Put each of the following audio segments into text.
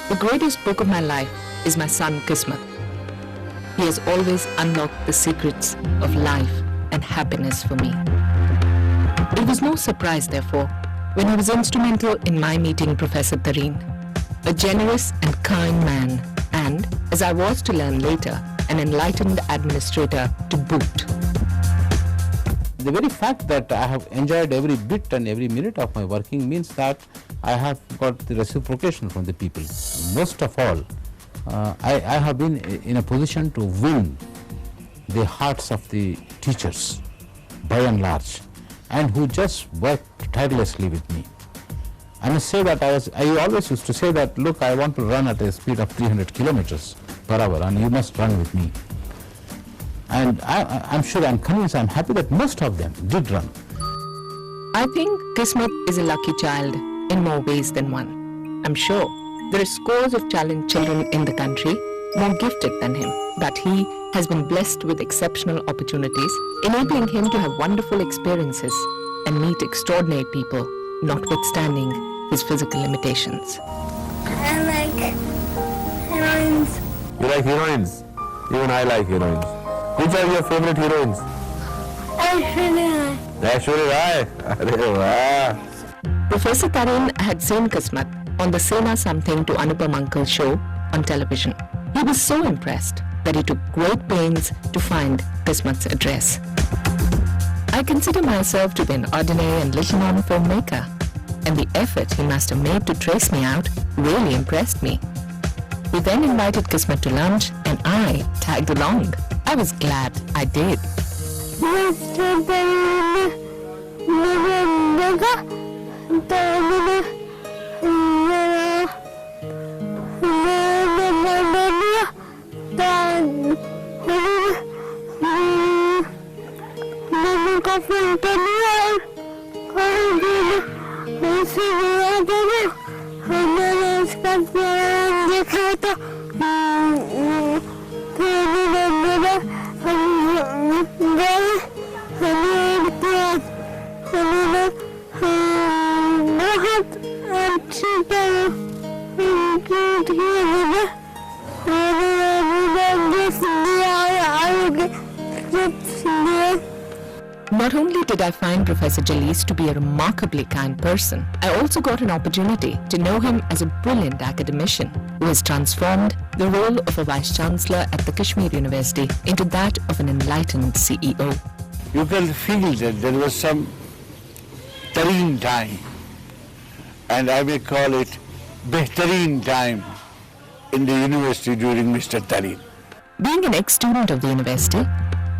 The greatest book of my life is my son Kismet. He has always unlocked the secrets of life and happiness for me. It was no surprise, therefore, when he was instrumental in my meeting Professor Tareen, a generous and kind man, and, as I was to learn later, an enlightened administrator to boot. The very fact that I have enjoyed every bit and every minute of my working means that I have got the reciprocation from the people. Most of all, I have been in a position to win the hearts of the teachers, by and large, and who just worked tirelessly with me. I must say that I always used to say that, look, I want to run at a speed of 300 kilometers per hour and you must run with me. And I'm sure, I'm convinced, I'm happy that most of them did run. I think Kismet is a lucky child in more ways than one. I'm sure there are scores of challenged children in the country more gifted than him, but he has been blessed with exceptional opportunities, enabling him to have wonderful experiences and meet extraordinary people, notwithstanding his physical limitations. I like heroines. You like heroines? Even I like heroines. Which are your favorite heroines? Aishwarya Rai. Arey wah. Professor Tareen had seen Kismet on the Sena Something to Anupam Uncle show on television. He was so impressed that he took great pains to find Kismet's address. I consider myself to be an ordinary and little-known filmmaker, and the effort he must have made to trace me out really impressed me. He then invited Kismet to lunch, and I tagged along. I was glad I did. Not only did I find Professor Jalise to be a remarkably kind person, I also got an opportunity to know him as a brilliant academician who has transformed the role of a Vice Chancellor at the Kashmir University into that of an enlightened CEO. You can feel that there was some Tareen time, and I may call it Behtareen time in the university during Mr. Tareen. Being an ex-student of the university,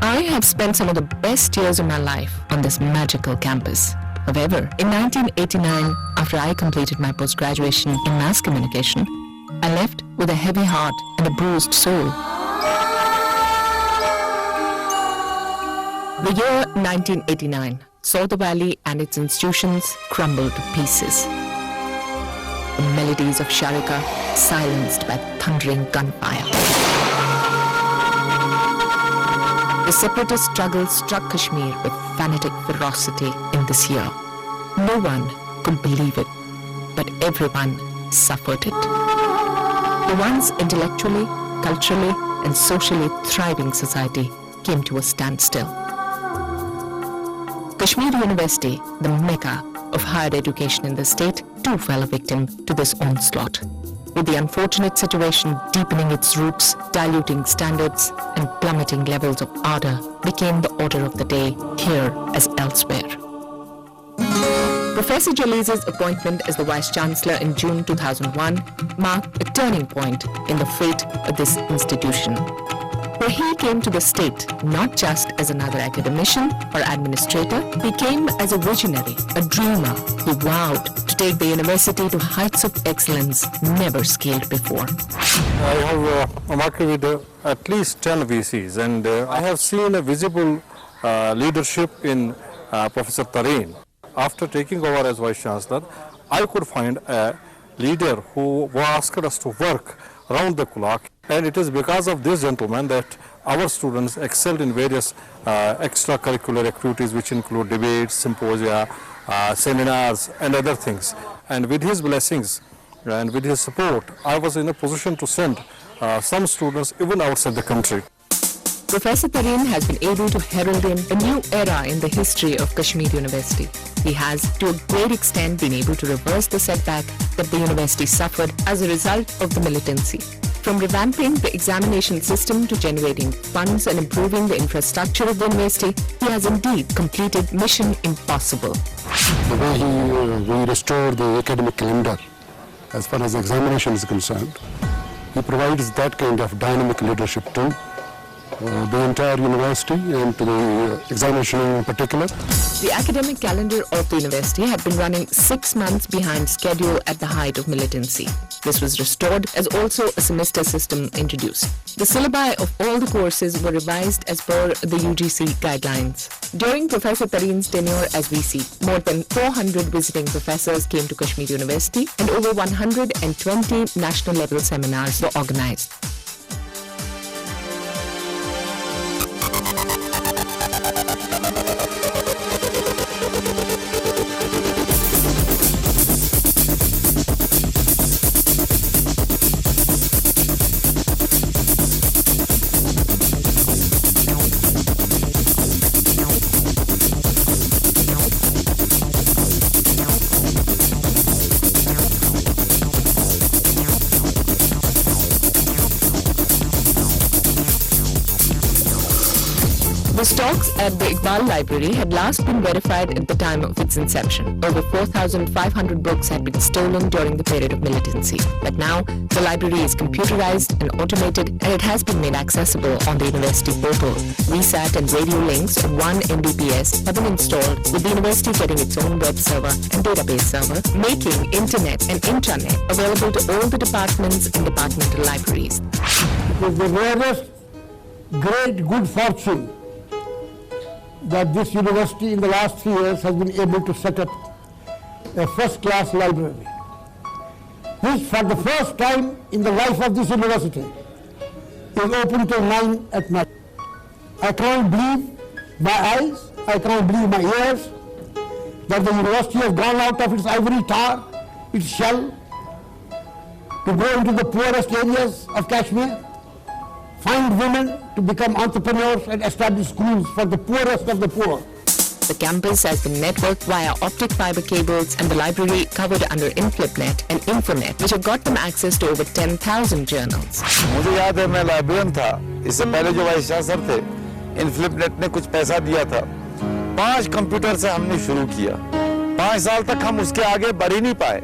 I have spent some of the best years of my life on this magical campus. However, in 1989, after I completed my post-graduation in mass communication, I left with a heavy heart and a bruised soul. The year 1989 saw the valley and its institutions crumble to pieces. The melodies of Sharika silenced by thundering gunfire. The separatist struggle struck Kashmir with fanatic ferocity in this year. No one could believe it, but everyone suffered it. The once intellectually, culturally, and socially thriving society came to a standstill. Kashmir University, the mecca of higher education in the state, too fell a victim to this onslaught, with the unfortunate situation deepening its roots, diluting standards, and plummeting levels of ardor became the order of the day here as elsewhere. Professor Jalise's appointment as the Vice Chancellor in June 2001 marked a turning point in the fate of this institution, where he came to the state not just as another academician or administrator, he came as a visionary, a dreamer who vowed to take the university to heights of excellence never scaled before. I have worked with at least 10 VCs, and I have seen a visible leadership in Professor Tareen. After taking over as Vice Chancellor, I could find a leader who asked us to work round the clock, and it is because of this gentleman that our students excelled in various extracurricular activities which include debates, symposia, seminars and other things. And with his blessings, and with his support, I was in a position to send some students even outside the country. Professor Tareen has been able to herald in a new era in the history of Kashmir University. He has, to a great extent, been able to reverse the setback that the university suffered as a result of the militancy. From revamping the examination system to generating funds and improving the infrastructure of the university, he has indeed completed mission impossible. The way he restored the academic calendar as far as examination is concerned, he provides that kind of dynamic leadership to the entire university and to the examination in particular. The academic calendar of the university had been running 6 months behind schedule at the height of militancy. This was restored as also a semester system introduced. The syllabi of all the courses were revised as per the UGC guidelines. During Professor Tareen's tenure as VC, more than 400 visiting professors came to Kashmir University and over 120 national level seminars were organized. The stocks at the Iqbal Library had last been verified at the time of its inception. Over 4,500 books had been stolen during the period of militancy. But now, the library is computerized and automated, and it has been made accessible on the university portal. VSAT and radio links of 1 Mbps have been installed, with the university getting its own web server and database server, making internet and intranet available to all the departments and departmental libraries. It was the rarest, great good fortune that this university in the last 3 years has been able to set up a first-class library. This, for the first time in the life of this university, is open till 9 at night. I can't believe my eyes, I can't believe my ears, that the university has gone out of its ivory tower, its shell, to go into the poorest areas of Kashmir, find women to become entrepreneurs and establish schools for the poorest of the poor. The campus has been networked via optic fiber cables and the library covered under InflipNet and Infonet, which have got them access to over 10,000 journals. मुझे याद है मैं librarian था, इससे पहले जो vice chancellor थे, इन्फ्लिपनेट ने कुछ पैसा दिया था, 5 कंप्यूटर से हमने शुरू किया, 5 साल तक हम उसके आगे बढ़ ही नहीं पाए,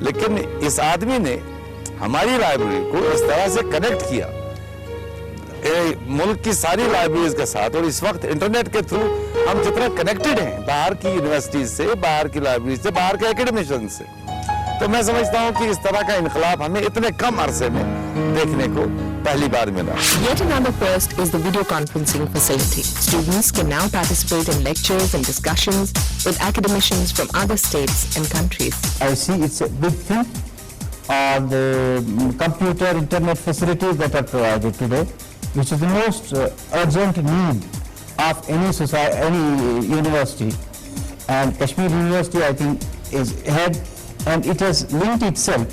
लेकिन इस आदमी ने हमारी लाइब्रेरी को इस तरह से कनेक्ट किया मुल्क की सारी लाइब्रेरीज के साथ, और इस वक्त इंटरनेट के थ्रू हम जितना कनेक्टेड हैं बाहर की यूनिवर्सिटीज से, बाहर की लाइब्रेरीज से, बाहर के एकेडमिशियन से, तो मैं समझता हूं कि इस तरह का इनकलाब हमें इतने कम अरसे में देखने को पहली बार मिला. Yet another first is the video conferencing facility. Students can now participate in lectures and discussions with academicians from other states and countries. I see it's a big thing. The computer internet facilities that are provided today, which is the most urgent need of any society, any university, and Kashmir University, I think, is ahead, and it has linked itself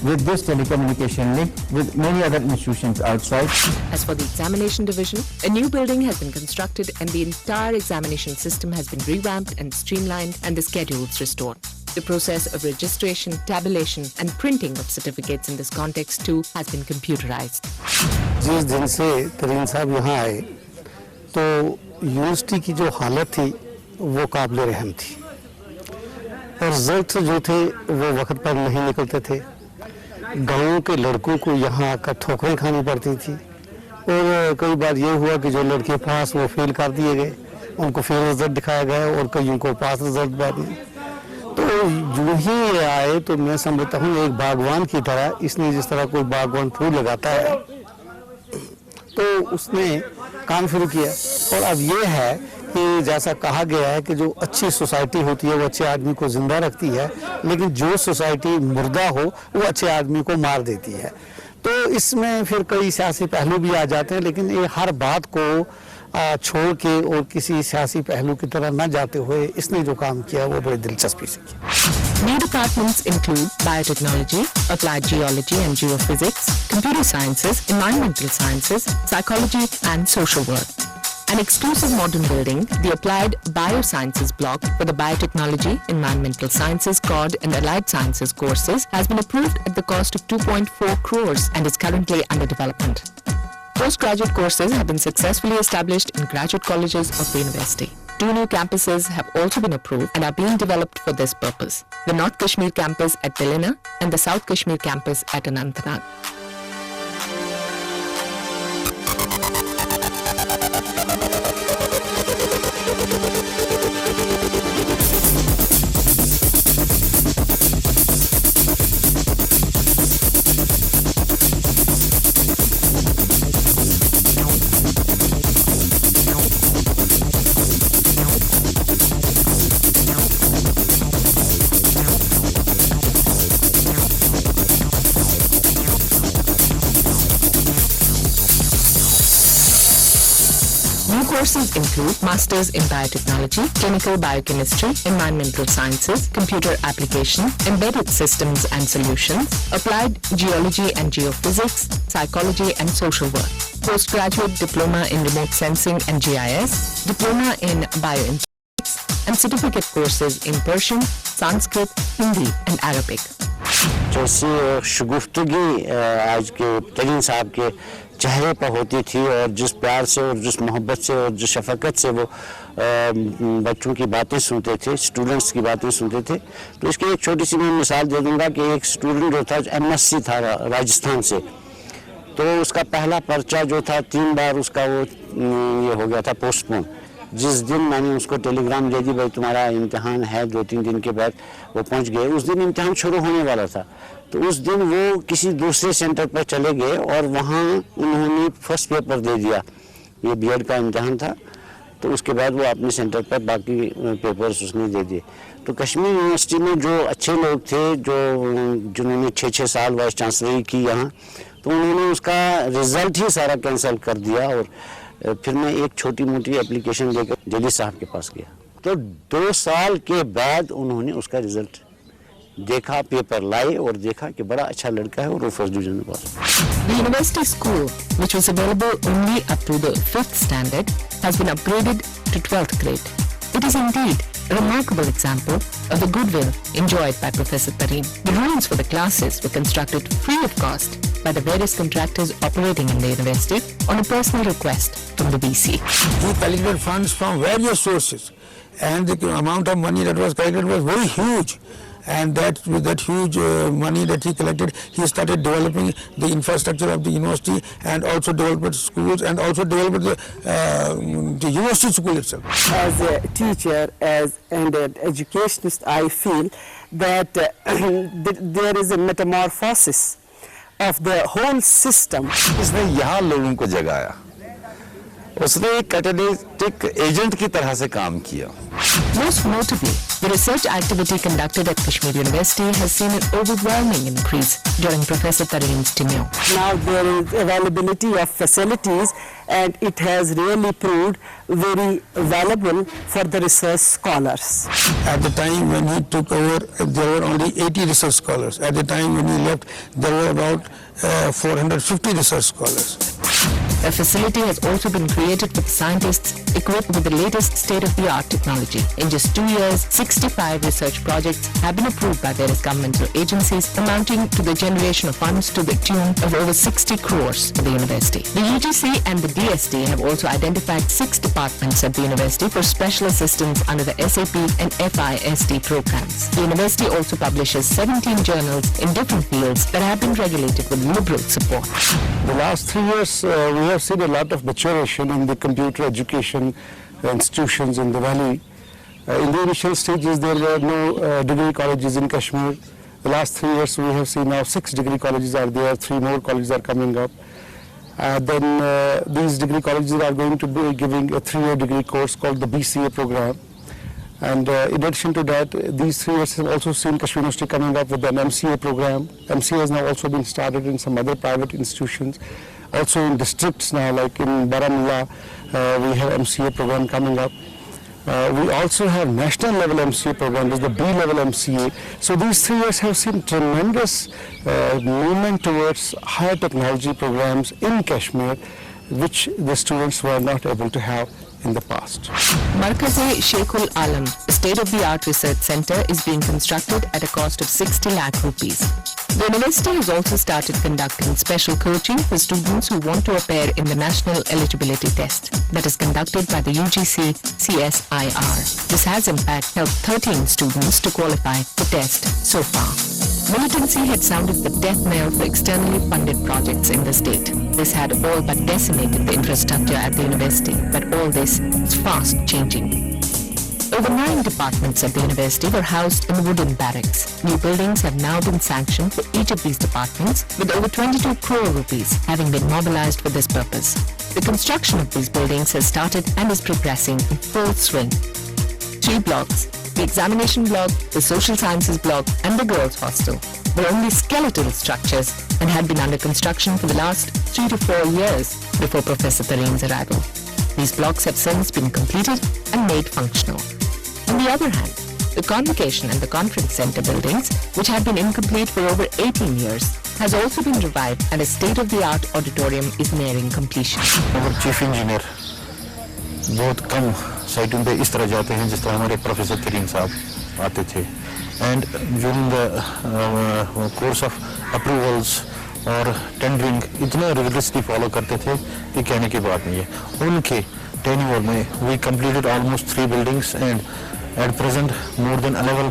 with this telecommunication link with many other institutions outside. As for the examination division, a new building has been constructed and the entire examination system has been revamped and streamlined and the schedules restored. The process of registration, tabulation and printing of certificates in this context too has been computerized. जिस दिन से तरीन साहब यहाँ आए तो university की जो हालत थी वो काबिल रहम थी और रिजल्ट जो थे वो वक्त पर नहीं निकलते थे. गाँव के लड़कों को यहाँ आकर ठोकरें खानी पड़ती थी और कई बार ये हुआ कि जो लड़के पास वो फेल कर दिए गए, उनको फेल रिजल्ट दिखाया गया और कईयों को पास रिजल्ट बैठे. तो जो ही आए तो मैं समझता हूँ एक बागवान की तरह, इसने जिस तरह कोई बागवान फूल लगाता है तो उसने काम शुरू किया. और अब ये है कि जैसा कहा गया है कि जो अच्छी सोसाइटी होती है वो अच्छे आदमी को जिंदा रखती है, लेकिन जो सोसाइटी मुर्दा हो वो अच्छे आदमी को मार देती है. तो इसमें फिर कई सियासी पहलू भी आ जाते हैं, लेकिन ये हर बात को छोड़ के और किसी सियासी पहलू की तरह न जाते हुए इसने जो काम किया वो बड़ी दिलचस्पी से किया. New departments include biotechnology, applied geology and geophysics, computer sciences, environmental sciences, psychology and social work. An exclusive modern building, the Applied Biosciences block for the Biotechnology, Environmental Sciences, CORD and Allied Sciences courses has been approved at the cost of 2.4 crores and is currently under development. Postgraduate courses have been successfully established in graduate colleges of the university. 2 new campuses have also been approved and are being developed for this purpose. The North Kashmir campus at Delina and the South Kashmir campus at Anantnag. Courses include Masters in Biotechnology, Clinical Biochemistry, Environmental Sciences, Computer Application, Embedded Systems and Solutions, Applied Geology and Geophysics, Psychology and Social Work, Postgraduate Diploma in Remote Sensing and GIS, Diploma in Bioinformatics, and certificate courses in Persian, Sanskrit, Hindi and Arabic. जैसे शगुफ्तगी आज के तरीन साहब के चेहरे पर होती थी और जिस प्यार से और जिस मोहब्बत से और जिस शफकत से वो बच्चों की बातें सुनते थे, स्टूडेंट्स की बातें सुनते थे, तो इसकी एक छोटी सी मैं मिसाल दे दूंगा कि एक स्टूडेंट जो था MSc था राजस्थान से, तो उसका पहला पर्चा जो था 3 बार उसका वो ये हो गया था पोस्टपोन। जिस दिन मैंने उसको टेलीग्राम दे दी भाई तुम्हारा इम्तिहान है 2-3 दिन के बाद, वो पहुंच गए। उस दिन इम्तिहान शुरू होने वाला था, तो उस दिन वो किसी दूसरे सेंटर पर चले गए और वहाँ उन्होंने फर्स्ट पेपर दे दिया, ये B.Ed का इम्तिहान था, तो उसके बाद वो अपने सेंटर पर बाकी पेपर्स उसने दे दिए। तो कश्मीर यूनिवर्सिटी में जो अच्छे लोग थे, जिन्होंने 6-6 साल वाइस चांसलरी की यहाँ, तो उन्होंने उसका रिजल्ट ही सारा कैंसिल कर दिया और फिर मैं एक छोटी मोटी एप्लीकेशन लेकर जली साहब के पास गया, तो 2 साल के बाद उन्होंने उसका रिजल्ट देखा, पेपर लाए और देखा कि बड़ा अच्छा लड़का है और वो फर्स्ट डिवीजन में पास। The university school, which was available only up to the 5th standard, has been upgraded to 12th grade. It is indeed a remarkable example of the goodwill enjoyed by Professor Tareen. The rooms for the classes were constructed free of cost by the various contractors operating in the university on a personal request from the VC. He collected funds from various sources, and the amount of money that was collected was very huge. And with that huge money that he collected, he started developing the infrastructure of the university and also developed schools and also developed the university school itself. As a teacher and an educationist, I feel that there is a metamorphosis of the whole system. इसने यहाँ लोगों को जगाया, उसने एक catalytic agent की तरह से काम किया। Most notably, the research activity conducted at Kashmir University has seen an overwhelming increase during Professor Tareen's tenure. Now there is availability of facilities, and it has really proved very valuable for the research scholars. At the time when he took over, there were only 80 research scholars. At the time when he left, there were about 450 research scholars. A facility has also been created with scientists equipped with the latest state-of-the-art technology. In just 2 years, 65 research projects have been approved by various governmental agencies, amounting to the generation of funds to the tune of over 60 crores for the university. The UGC and the DST have also identified 6 departments at the university for special assistance under the SAP and FISD programs. The university also publishes 17 journals in different fields that have been regulated with liberal support. The last 3 years, we have seen a lot of maturation in the computer education institutions in the valley. In the initial stages, there were no degree colleges in Kashmir. The last 3 years, we have seen now 6 degree colleges are there, 3 more colleges are coming up. Then these degree colleges are going to be giving a 3-year degree course called the BCA program. And in addition to that, these 3 years have also seen Kashmir University coming up with an MCA program. MCA has now also been started in some other private institutions. Also in districts now, like in Baramulla, we have MCA program coming up. We also have national level MCA program, this is the B level MCA. So these 3 years have seen tremendous movement towards higher technology programs in Kashmir, which the students were not able to have in the past. Markaz-e-Sheikhul Alam, a state-of-the-art research center, is being constructed at a cost of 60 lakh rupees. The university has also started conducting special coaching for students who want to appear in the National Eligibility Test that is conducted by the UGC CSIR. This has in fact helped 13 students to qualify for test so far. Militancy had sounded the death knell for externally funded projects in the state. This had all but decimated the infrastructure at the university, but all this is fast changing. Over 9 departments at the university were housed in wooden barracks. New buildings have now been sanctioned for each of these departments, with over 22 crore rupees having been mobilized for this purpose. The construction of these buildings has started and is progressing in full swing. 3 blocks, the examination block, the social sciences block and the girls' hostel, were only skeletal structures and had been under construction for the last 3 to 4 years before Professor Tareen's arrival. These blocks have since been completed and made functional. On the other hand, the Convocation and the Conference Center buildings, which had been incomplete for over 18 years, has also been revived and a state-of-the-art auditorium is nearing completion. Our Chief Engineer बहुत कम साइटों पे इस तरह जाते हैं जिस तरह हमारे प्रोफेसर तरीन साहब आते थे and during the course of approvals और टेंडरिंग इतना रिगरसली फॉलो करते थे कि कहने की बात नहीं है उनके tenure में we completed almost 3 buildings and at present more than 11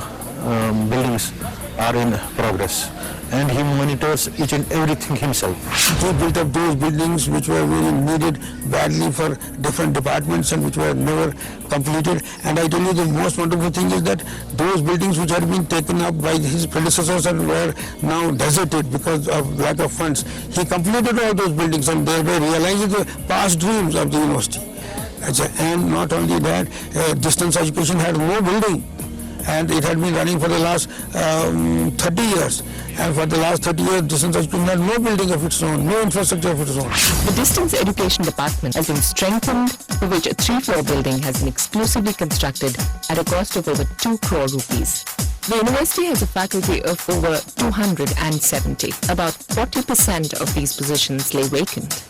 buildings are in progress and he monitors each and everything himself. He built up those buildings which were really needed badly for different departments and which were never completed. And I tell you the most wonderful thing is that those buildings which had been taken up by his predecessors and were now deserted because of lack of funds, he completed all those buildings and thereby realized the past dreams of the university. And not only that, distance education had no building. And it had been running for the last 30 years. And for the last 30 years, distance education had no building of its own, no infrastructure of its own. The Distance Education Department has been strengthened, for which a 3-floor building has been exclusively constructed at a cost of over 2 crore rupees. The university has a faculty of over 270. About 40% of these positions lay vacant.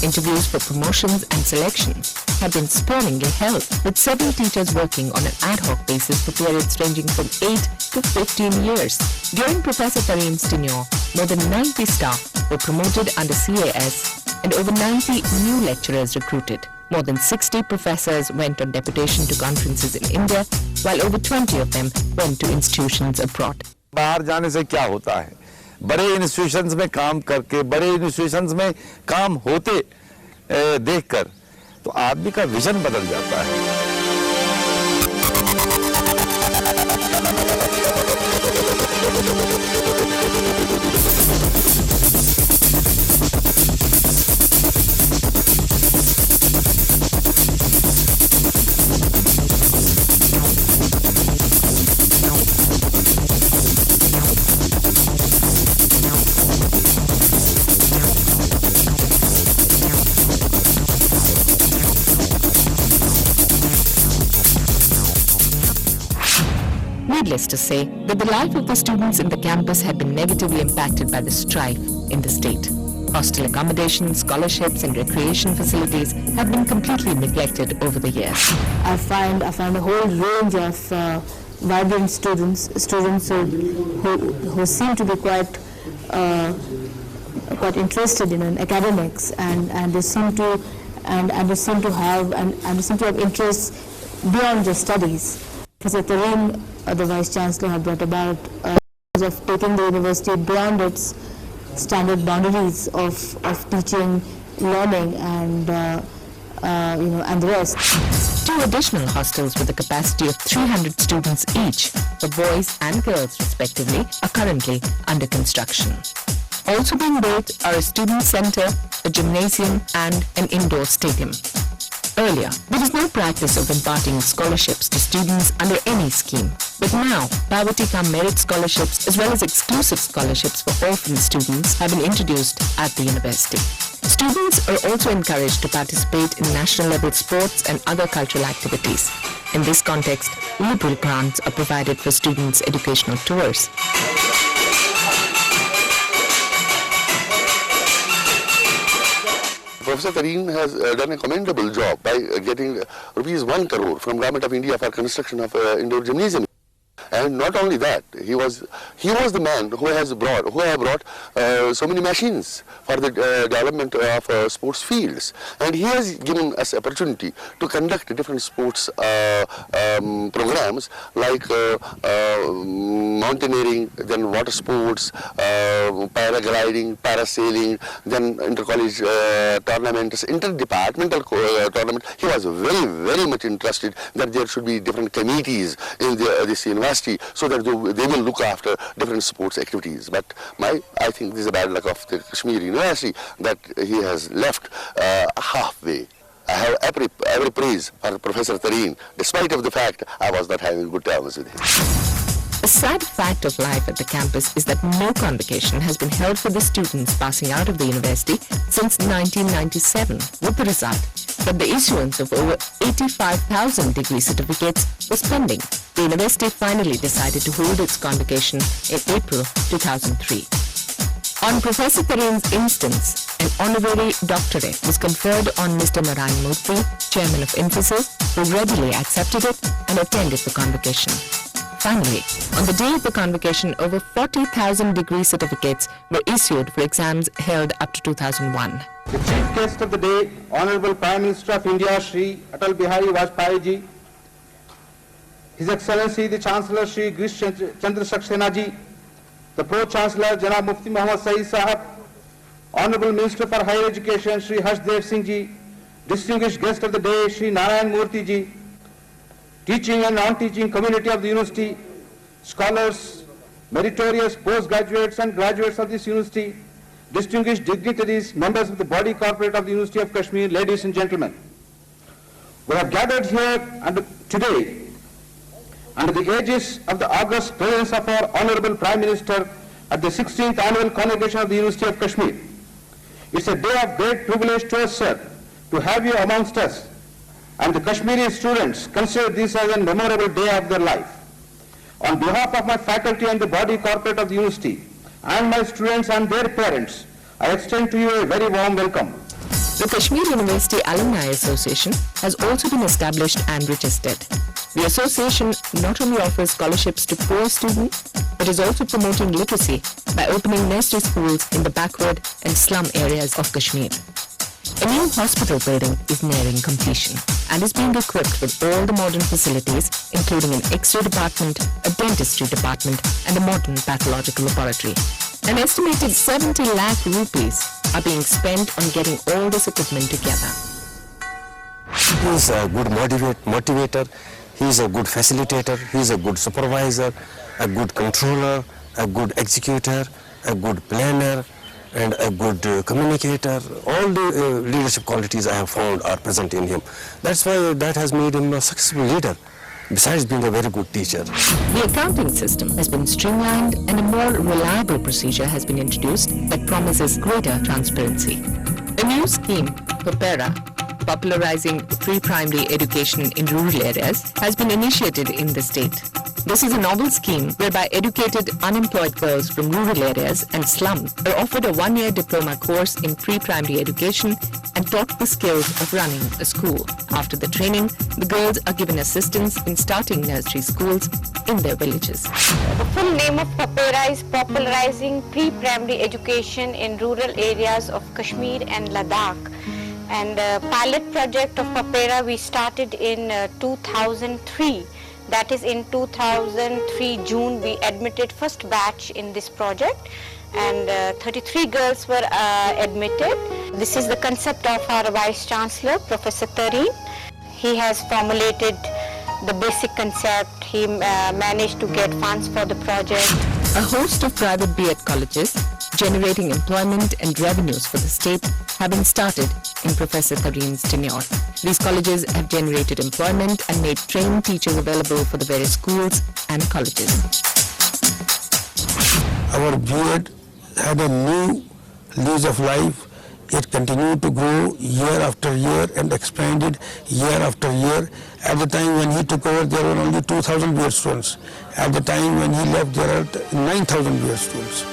Interviews for promotions and selections have been sparingly held, with several teachers working on an ad hoc basis for periods ranging from 8 to 15 years. During Professor Tareen's tenure, more than 90 staff were promoted under CAS and over 90 new lecturers recruited. More than 60 professors went on deputation to conferences in India, while over 20 of them went to institutions abroad. बाहर जाने से क्या होता है? बड़े institutions में काम करके, बड़े इंस्टीट्यूशंस में काम होते देखकर, तो आदमी का विजन बदल जाता है. Needless to say that the life of the students in the campus had been negatively impacted by the strife in the state. Hostel accommodation, scholarships and recreation facilities have been completely neglected over the years. I find a whole range of vibrant students who seem to be quite interested in academics and they seem to have interests beyond just studies. Professor Tareen, the Vice Chancellor, have brought about of taking the university beyond its standard boundaries of teaching, learning, and and the rest. 2 additional hostels with a capacity of 300 students each, for boys and girls respectively, are currently under construction. Also being built are a student center, a gymnasium, and an indoor stadium. Earlier, there was no practice of imparting scholarships to students under any scheme. But now, poverty cum merit scholarships as well as exclusive scholarships for orphan students have been introduced at the university. Students are also encouraged to participate in national level sports and other cultural activities. In this context, liberal grants are provided for students' educational tours. Professor Tareen has done a commendable job by getting rupees 1 crore from Government of India for construction of indoor gymnasium. And not only that, he was the man who have brought so many machines for the development of sports fields, and he has given us opportunity to conduct different sports programs like mountaineering, then water sports, paragliding, parasailing, then inter-college tournaments, interdepartmental tournament. He was very much interested that there should be different committees in this university, so that they will look after different sports activities. But I think this is a bad luck of the Kashmir University that he has left halfway. I have every praise for Professor Tareen, despite of the fact I was not having good terms with him. A sad fact of life at the campus is that no convocation has been held for the students passing out of the university since 1997, with the result that the issuance of over 85,000 degree certificates was pending. The university finally decided to hold its convocation in April 2003. On Professor Tareen's instance, an honorary doctorate was conferred on Mr. Narayan Murthy, chairman of Infosys, who readily accepted it and attended the convocation. Finally, on the day of the convocation, over 40,000 degree certificates were issued for exams held up to 2001. The chief guest of the day, Honorable Prime Minister of India, Shri Atal Bihari Vajpayee ji, His Excellency the Chancellor Shri Girish Chandra Saxena ji, the Pro-Chancellor Janab Mufti Muhammad Saeed Sahab, Honorable Minister for Higher Education Shri Harshdev Singh ji, distinguished guest of the day Shri Narayan Murthy ji, teaching and non-teaching community of the university, scholars, meritorious postgraduates and graduates of this university, distinguished dignitaries, members of the body corporate of the University of Kashmir, ladies and gentlemen. We have gathered here today under the aegis of the august presence of our Honorable Prime Minister at the 16th Annual Convocation of the University of Kashmir. It's a day of great privilege to us, sir, to have you amongst us, and the Kashmiri students consider this as a memorable day of their life. On behalf of my faculty and the body corporate of the university, and my students and their parents, I extend to you a very warm welcome. The Kashmir University Alumni Association has also been established and registered. The association not only offers scholarships to poor students, but is also promoting literacy by opening nursery schools in the backward and slum areas of Kashmir. A new hospital building is nearing completion and is being equipped with all the modern facilities, including an X-ray department, a dentistry department, and a modern pathological laboratory. An estimated 70 lakh rupees are being spent on getting all this equipment together. He is a good motivator, he is a good facilitator, he is a good supervisor, a good controller, a good executor, a good planner, and a good communicator. All the leadership qualities I have found are present in him. That's why that has made him a successful leader, besides being a very good teacher. The accounting system has been streamlined and a more reliable procedure has been introduced that promises greater transparency. A new scheme, Popera, popularizing pre-primary education in rural areas, has been initiated in the state. This is a novel scheme whereby educated unemployed girls from rural areas and slums are offered a one-year diploma course in pre-primary education and taught the skills of running a school. After the training, the girls are given assistance in starting nursery schools in their villages. The full name of Popera is Popularizing Pre-Primary Education in Rural Areas of Kashmir and Ladakh. And the pilot project of Popera we started in 2003. That is, in 2003 June we admitted first batch in this project, and 33 girls were admitted. This is the concept of our Vice Chancellor, Professor Tareen. He has formulated the basic concept. He managed to get funds for the project. A host of private B.Ed colleges generating employment and revenues for the state have been started in Professor Tareen's tenure. These colleges have generated employment and made trained teachers available for the various schools and colleges. Our B.Ed had a new lease of life It continued to grow year after year and expanded year after year. At the time when he took over, there were only 2,000 B.Ed students. At the time when he left, there are 9,000 B.Ed students.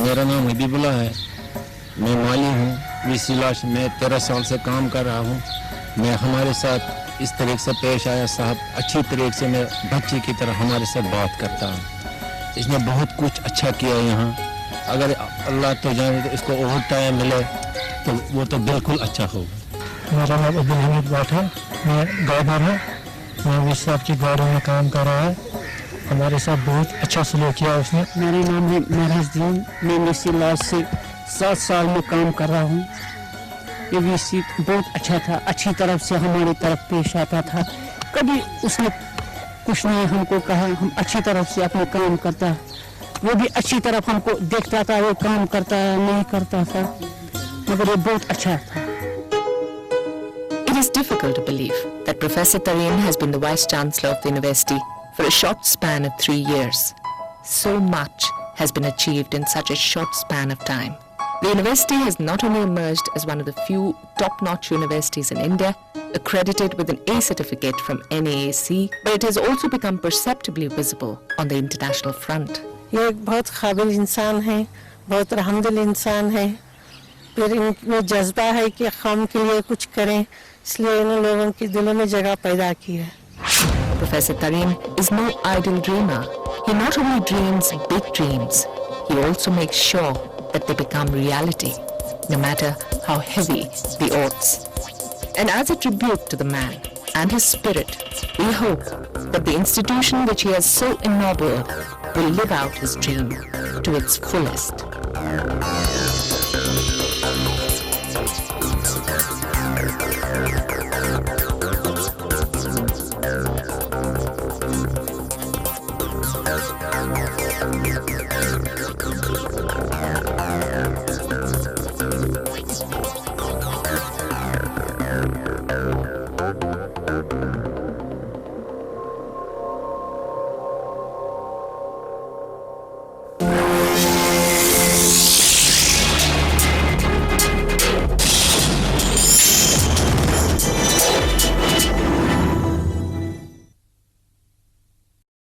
मेरा नाम हबीबुल्ला है, मैं माली हूँ, विसिलाश में 13 साल से काम कर रहा हूँ। मैं हमारे साथ इस तरीके से पेश आया साहब, अच्छी तरीके से मैं बच्चे की तरह हमारे साथ बात करता हूँ। इसने बहुत कुछ अच्छा किया यहाँ, अगर अल्लाह तो जाने तो इसको और टाइम मिले तो वो तो बिल्कुल अच्छा होगा। मेरा नाम अब्दुल हमीद भाट है, मैं गार्डनर हूँ, मैं विस साहब की गार्डन में काम कर रहा है। हमारे साथ बहुत अच्छा सलूक किया उसने। मेरा नाम है महराजुद्दीन, मैं वीसी लॉज से 7 साल में काम कर रहा हूँ। ये वीसी बहुत अच्छा था, अच्छी तरफ से हमारी तरफ पेश आता था। कभी उसने कुछ नहीं हमको कहा, हम अच्छी तरफ से अपना काम करता, वो भी अच्छी तरफ हमको देखता था, वो काम करता नहीं करता था, मगर ये बहुत अच्छा था। It is difficult to believe that Professor Tareen has been the Vice Chancellor of the university for a short span of 3 years. So much has been achieved in such a short span of time. The university has not only emerged as one of the few top-notch universities in India, accredited with an A certificate from NAAC, but it has also become perceptibly visible on the international front. ये एक बहुत काबिल इंसान है, बहुत रहमदिल इंसान है, फिर इनमें जज्बा है कि कौम के लिए कुछ करें, इसलिए इन लोगों के दिलों में जगह पैदा की है। Professor Tareen is no idle dreamer. He not only dreams big dreams, he also makes sure that they become reality, no matter how heavy the odds. And as a tribute to the man and his spirit, we hope that the institution which he has so ennobled will live out his dream to its fullest.